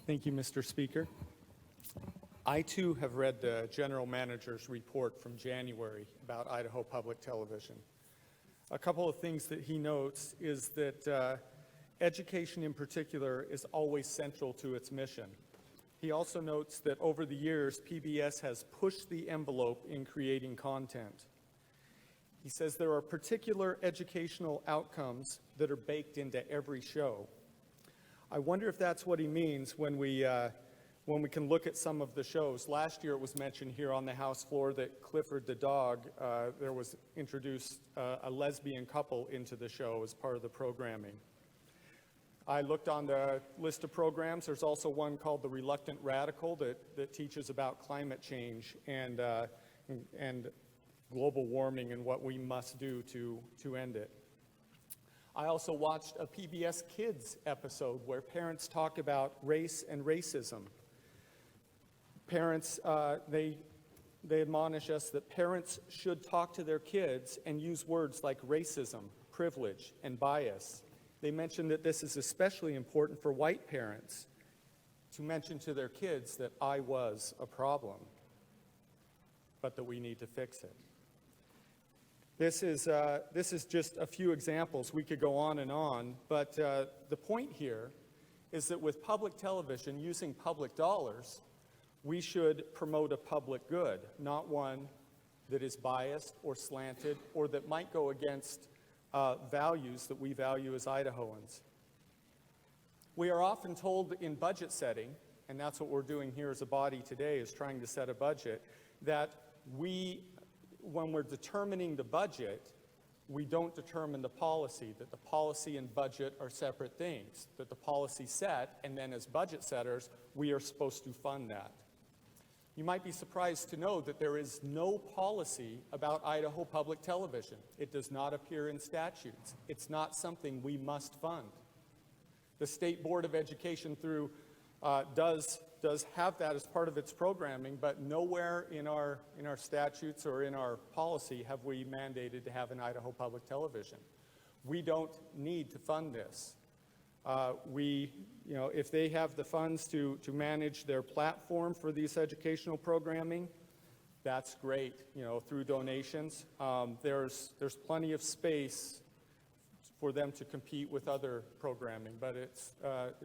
Thank you, Mr. Speaker. I, too, have read the General Manager's report from January about Idaho Public Television. A couple of things that he notes is that education in particular is always central to its mission. He also notes that over the years, PBS has pushed the envelope in creating content. He says there are particular educational outcomes that are baked into every show. I wonder if that's what he means when we can look at some of the shows. Last year it was mentioned here on the House floor that Clifford the dog, there was introduced a lesbian couple into the show as part of the programming. I looked on the list of programs. There's also one called The Reluctant Radical that teaches about climate change and global warming and what we must do to end it. I also watched a PBS Kids episode where parents talk about race and racism. Parents, they admonish us that parents should talk to their kids and use words like racism, privilege, and bias. They mention that this is especially important for white parents to mention to their kids that I was a problem, but that we need to fix it. This is just a few examples. We could go on, but the point here is that with public television using public dollars, we should promote a public good, not one that is biased or slanted or that might go against values that we value as Idahoans. We are often told in budget setting, and that's what we're doing here as a body today, is trying to set a budget, that when we're determining the budget, we don't determine the policy, that the policy and budget are separate things, that the policy set, and then as budget setters, we are supposed to fund that. You might be surprised to know that there is no policy about Idaho Public Television. It does not appear in statutes. It's not something we must fund. The State Board of Education does have that as part of its programming, but nowhere in our statutes or in our policy have we mandated to have an Idaho Public Television. We don't need to fund this. If they have the funds to manage their platform for these educational programming, that's great, through donations. There's plenty of space for them to compete with other programming, but it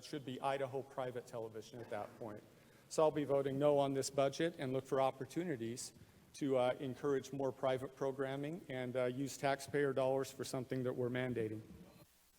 should be Idaho private television at that point. So I'll be voting no on this budget and look for opportunities to encourage more private programming and use taxpayer dollars for something that we're mandating.